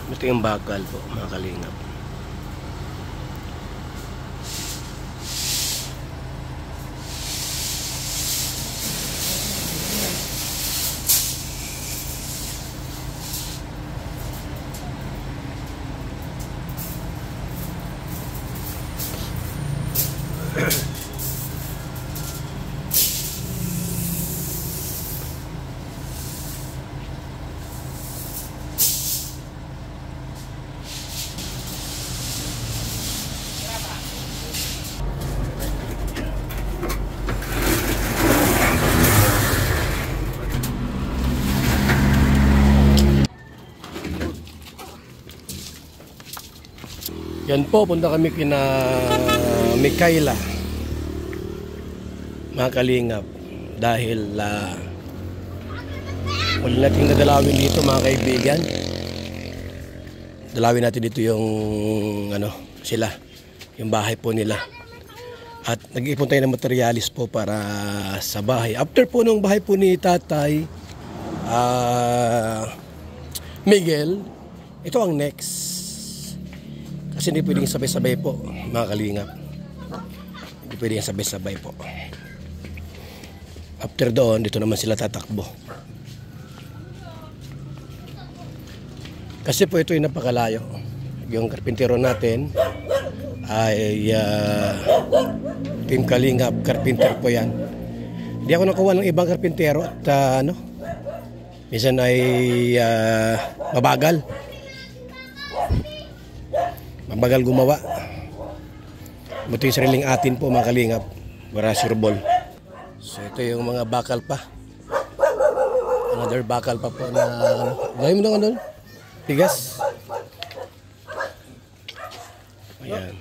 Ito yung bakal po, mga kalingap. Yan po, punta kami kina Mikaela, mga kalingap, dahil muli natin nadalawin dito, mga kaibigan. Dalawin natin dito yung sila, yung bahay po nila. At nag-iipon tayo ng materialis po para sa bahay. After po nung bahay po ni Tatay Miguel, ito ang next. Kasi hindi pwedeng sabay-sabay po, mga kalingap. Hindi pwedeng sabay-sabay po. After doon, dito naman sila tatakbo. Kasi po ito ay napakalayo. Yung karpintero natin ay Team Kalingap, carpenter po yan. Hindi ako nakuha ng ibang karpintero at minsan ay mabagal. Mabagal gumawa. Buti yung sariling atin po, mga kalingap. Para sureball. So ito yung mga bakal pa. Another bakal pa po na gawin mo na doon. Tigas. Ayan.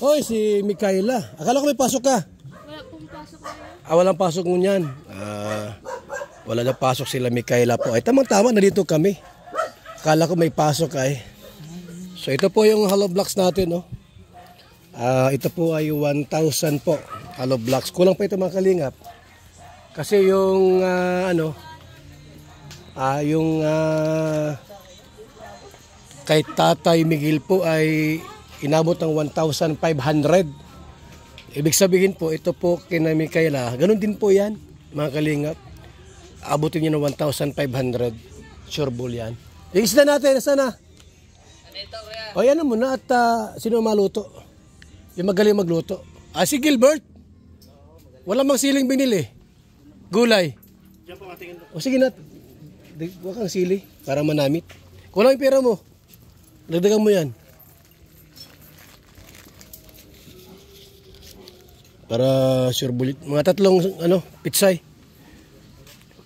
Hoy, si Mikaela. Akala ko may pasok ka. Wala pong pasok ngayon. Walang pasok mo niyan. Wala na pasok sila Mikaela po. Ay, tamang-tama, nandito kami. Akala ko may pasok ay. So ito po yung hollow blocks natin, no. Ito po ay 1,000 po hollow blocks. Kulang pa ito, mga kalingap. Kasi yung kay Tatay Miguel po ay inabot ng 1,500. Ibig sabihin po, ito po kina Mikaela, ganun din po yan, mga kalingap. Abutin nyo ng 1,500. Sure bull yan. Yung isda natin, saan na? O yan na muna at sino maluto? Yung magaling magluto. Si Gilbert. Wala mang siling binili. Gulay. O sige na. Huwag kang sili para manamit. Kulang yung pera mo. Dagdagan mo yan. Para sure bulit. Mga tatlong pitsay.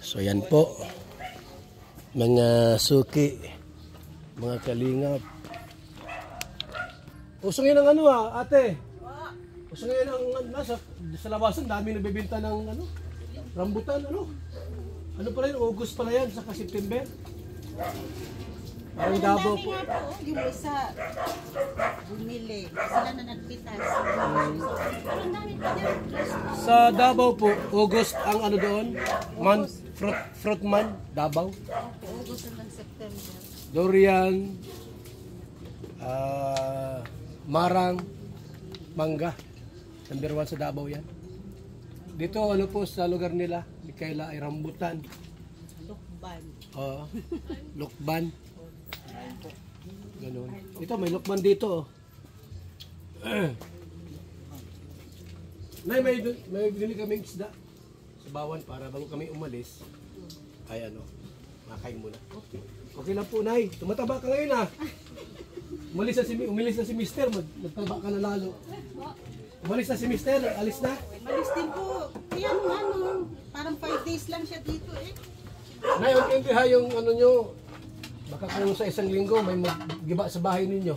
So yan po. Mga suki. Mga kalingap. Usong yan ang ate. Usong yan ang sa labasan, dami nagbebenta ng rambutan, Ano pala yun? August pala yan, saka September. Parang Davao po. Yung isa bumili. Sila na nagpitas. Sa Davao po, August ang doon? Fruit month, Davao. August hanggang September. Durian, marang, mangga. Number 1 sa Davao yan. Dito po sa lugar nila, Mikaela ay rambutan. Lukban. Lukban. Ganun. Ito may lukban dito. Nay, may binili kaming isda sa bawan para bago kami umalis. Ay makain muna. Okay lang po, Nay. Tumataba ka ngayon Umalis na si Mister, magtaba ka na lalo. Umalis na si Mister, alis na. Malis din po. Kaya parang 5 days lang siya dito Nay, unti-unti yung nyo. Baka kung sa isang linggo may maggiba sa bahay ninyo.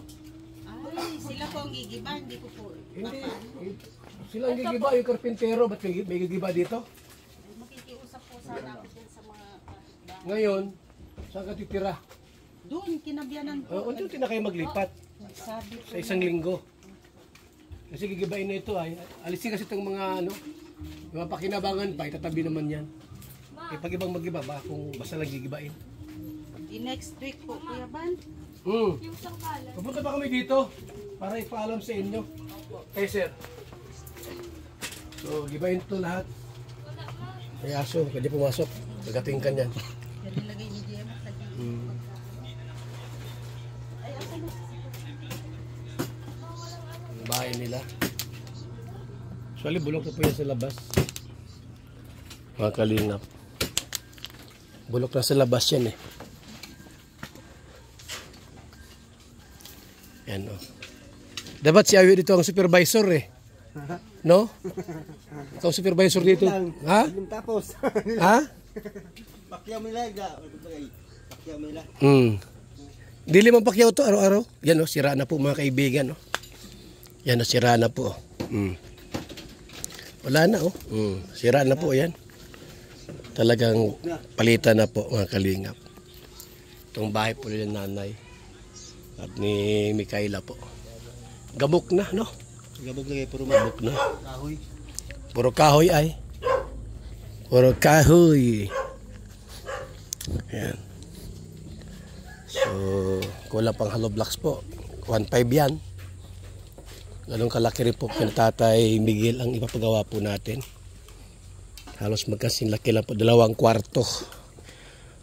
Ay, sila po ang gigiba, hindi ko po. Hindi. Sila ang gigiba, yung karpintero. Ba't may gigiba dito? Makikiusap po sana ako dyan sa mga Ngayon, saan ka titira? doon, kinabyanan po. Unti-unti na kayo maglipat Sabi ko. sa isang linggo. Kasi gigibain na ito alisin kasi itong mga mga pakinabangan pa, itatabi naman yan. Pag ibang magiba ba kung basta lang gigibain. Di next week po, Kuya Ban. Yung sangkalan. Pupunta pa kami dito para ipaalam sa inyo. Okay, sir. So, gibayin to lahat. May aso, pwede pumasok. Pagdating ka niyan. Yan nilagay ni GM at lagi. Ay, ako na. Ang bahay nila. Actually, bulok na po yan sa labas. Mga kalingap. Bulok na sa labas yan eh. Yan o. Dapat si Ayo dito ang supervisor eh. No? Ikaw supervisor dito. Ha? Tapos, Ha? pakyaw mo nila. Pakyaw mo nila. Dili man pakyaw to araw-araw. Yan o, sira na po mga kaibigan. Yan o, sira na po. Wala na oh. Sira na po yan. Talagang palitan na po mga kalingap. Itong bahay po nila nanay at ni Mikaela po. Gabok na, no? Gabog na kayo, puro Gabok na. kahoy. Puro kahoy ay. Puro kahoy. Yan. So, kulang pang hollow blocks po. 1.5 yan. Ganun kalaki rin po kay Tatay Miguel ang ipapagawa po natin. Halos magkasing laki lang po. 2 kwarto.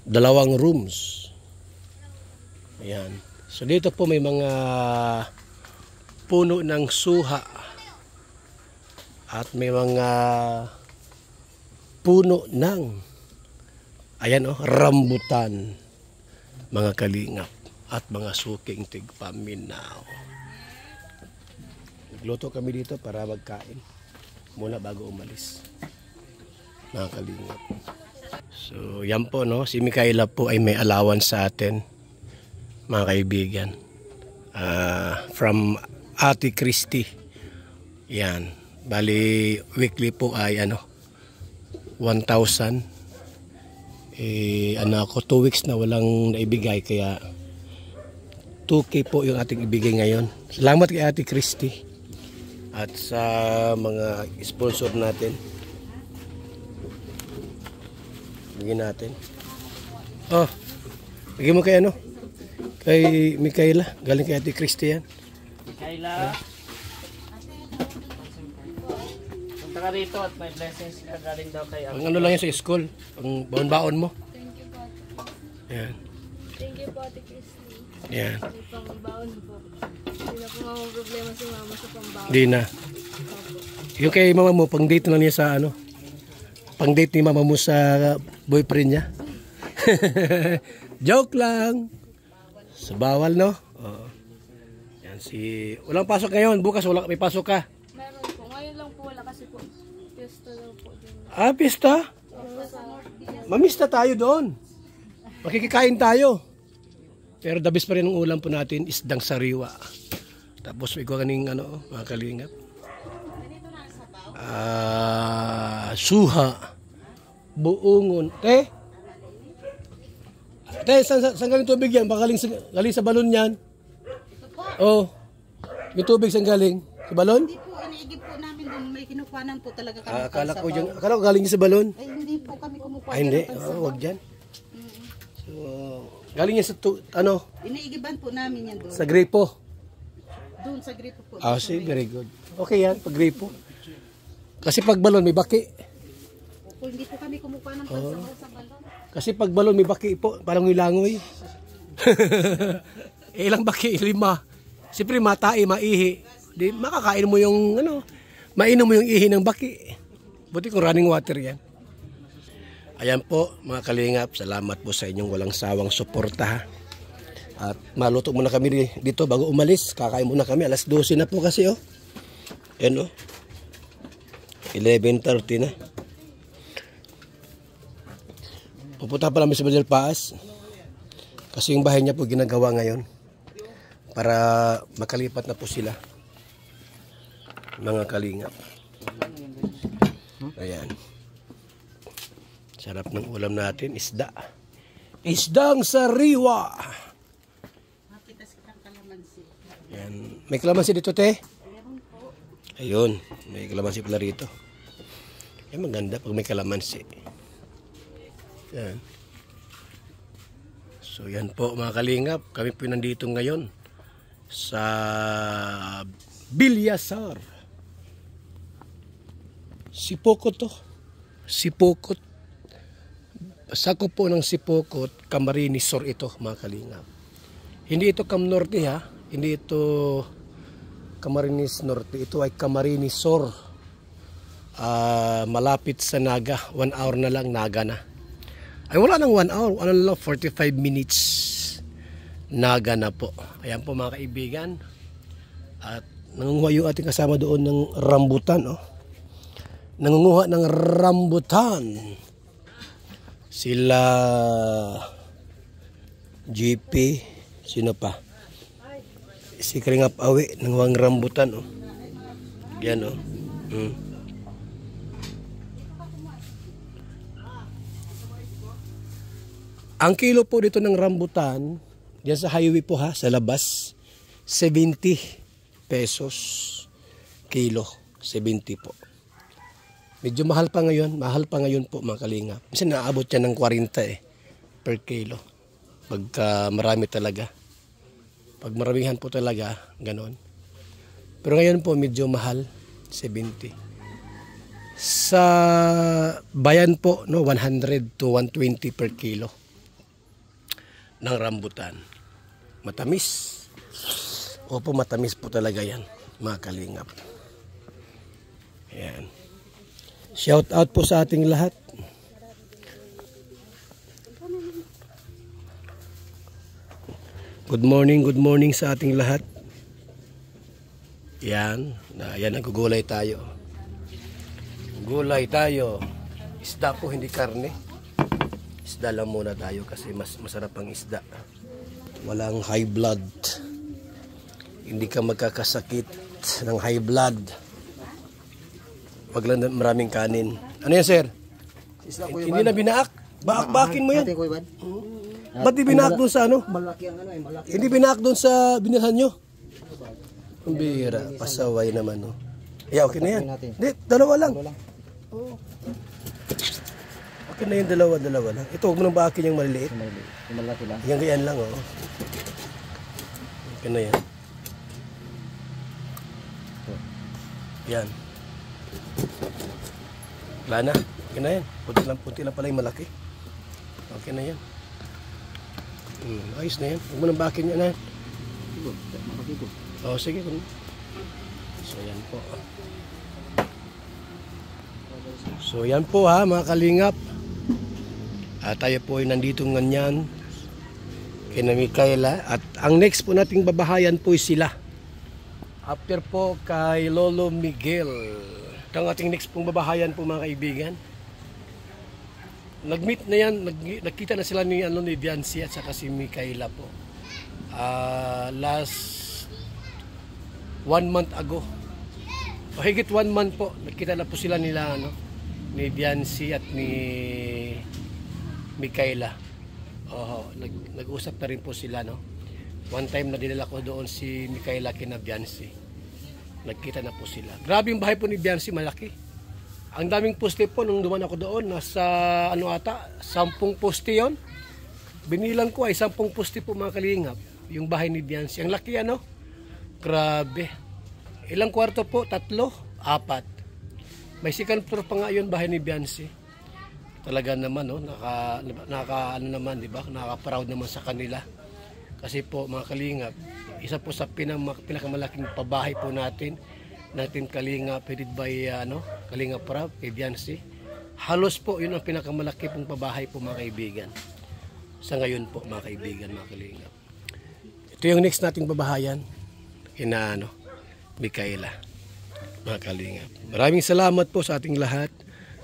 2 rooms. Ayan. So dito po may mga puno ng suha. At may mga puno ng ayan oh, rambutan. Mga kalingap. At mga suking tigpaminaw. Nagluto kami dito para magkain. Muna bago umalis. Mga kalingap. So yan po no. Si Mikaela po ay may allowance sa atin. Mga kaibigan. From Ate Christy. Yan. Bali weekly po ay 1,000. Ako 2 weeks na walang naibigay kaya 2K po yung ating ibigay ngayon. Salamat kay Ate Christy at sa mga sponsor natin. Bigyan natin. Oh, bigyan mo kay kay Mikaela. Galing kay Ate Christy yan. Mikaela. Punta ka rito at may blessings ka galing daw kay Ang lang yan sa school. Ang baon-baon mo. Thank you po. Yan. Thank you po, Ate Christy. Yan. May pangbaon po. Hindi na po mga problema si mama sa pambaon. Di na. Yung kay mama mo, pang-date na niya sa pang-date ni mama mo sa boyfriend niya. Joke lang. Sa bawal, no? Oo. Yan walang pasok ngayon. Bukas may pasok ka. Meron po. Ngayon lang po wala kasi po. Pista daw po din. Ah, pista? Mamista tayo doon. Makikikain tayo. Pero the best pa rin ang ulam po natin, isdang sariwa. Tapos may kaning mga kalingap. Suha. Buongon. Saan galing tubig yan? Baka galing sa balon yan. Oh. Yung tubig saan galing? Sa balon? Hindi po, iniigib po namin doon. May kinukuhanan po talaga kami. Akala ko galing sa balon. Ay, hindi po kami kumukuha. Ay, hindi. Wag dyan. So, galing yan sa Iniigiban po namin yan doon. sa gripo. Doon sa gripo po. See, very good. Okay yan, pag gripo. Kasi pag balon may baki. Po, hindi po kami kumukuha ng pansabaw sa balon. Kasi pag balon may baki po, parang yung langoy. Ilang baki? 5. Siyempre matai, maihi. Di, makakain mo yung mainom mo yung ihi ng baki. Buti kung running water yan. Ayan po mga kalingap, salamat po sa inyong walang sawang suporta. At maluto muna kami dito bago umalis. Kakain muna kami, alas 12 na po kasi Ayan 11:30 na. Pupunta pa namin sa Badal Paas. Kasi yung bahay niya po ginagawa ngayon. Para makalipat na po sila. Mga kalingap. Ayan. Sarap ng ulam natin, isda. Isdang sariwa. Makita silang kalamansi. Ayan. May kalamansi dito, te? Ayun. May kalamansi pala rito. Ay, maganda pag may kalamansi. Ayan. So yan po mga kalingap, kami po nandito ngayon sa Bilyasar. Sipokot to. Sipokot. Sakop po ng Sipokot, Camarines Sur ito mga kalingap. Hindi ito Cam Norte ha, hindi ito Camarines Norte, ito ay Camarines Sur. Malapit sa Naga, 1 hour na lang Naga na. Ay wala nang 1 hour, ano lang 45 minutes Naga na po. Ayan po mga kaibigan. At nangunguha yung ating kasama doon ng rambutan. Oh. Nangunguha ng rambutan. Sila GP, sino pa? Si Kalingap Awi, nangunguha ng rambutan. Oh. Yan oh. Ang kilo po dito ng rambutan, diyan sa highway po ha, sa labas, 70 pesos kilo, 70 po. Medyo mahal pa ngayon po mga kalingap. Kasi naabot yan ng 40 per kilo. Pagka marami talaga. Pag maramihan po talaga, ganon. Pero ngayon po medyo mahal, 70. Sa bayan po, no, 100 to 120 per kilo ng rambutan. Matamis. Opo, matamis po talaga yan, mga kalingap. Ayan. Shout out po sa ating lahat. Good morning sa ating lahat. Yan. Yan, nagugulay tayo. Gulay tayo. Isda po, hindi karne. Isda lang muna tayo kasi mas masarap ang isda. Walang high blood. Hindi ka magkakasakit ng high blood. Wag lang maraming kanin. Ano yan, sir? Hindi na binaak. Baak-bakin mo yan. Ba't di binaak doon sa ano? Hindi binaak doon sa binilhan nyo? Ang bihira. Pasaway naman. Oh. Yeah, okay na yan. Hindi, dalawa lang. Oh. Okay na yung dalawa lang. Ito, huwag mo nang baakin yung maliliit. Yung malaki lang. Yung ganyan lang, oh. Okay na yan. Yan. Wala na. Okay na yan. Punti lang pala yung malaki. Okay na yan. Ayos na yan. Huwag mo nang baakin yan, ha. Oh, sige. So, yan po. So, yan po, ha, mga kalingap. Tayo po ay nandito nganyan kina Micaela at ang next po nating babahayan po ay sila after po kay Lolo Miguel. Ang ating next pong babahayan po mga kaibigan, nag-meet na yan, nagkita na sila ni Biancy at saka si Micaela po last 1 month ago o higit 1 month po. Nagkita na po sila nila ni Biancy at ni Micaela. Nag-usap na rin po sila, no? One time na dinala ko doon si Micaela kina Biancy. Nagkita na po sila. Grabe yung bahay po ni Biancy, malaki. Ang daming poste po nung duman ako doon, nasa 10 poste yon. Binilang ko ay 10 poste po mga kalingap. Yung bahay ni Biancy. Ang laki Grabe. Ilang kwarto po? 3, 4. May second floor pa nga yun bahay ni Biancy. Talaga naman, no, naman, di ba? Nakaka-proud naman sa kanila. Kasi po, mga kalingap, isa po sa pinakamalaking pabahay po natin kalingap, headed by Kalingap Prab, kay Biancy. Halos po, yun ang pinakamalaki pong pabahay po mga kaibigan. Sa ngayon po, mga kaibigan, mga kalingap. Ito yung next nating babahayan, kina Micaela, mga kalingap. Maraming salamat po sa ating lahat.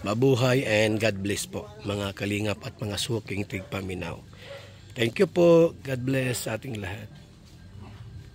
Mabuhay and God bless po mga kalingap at mga suking tigpaminaw. Thank you po. God bless sa ating lahat.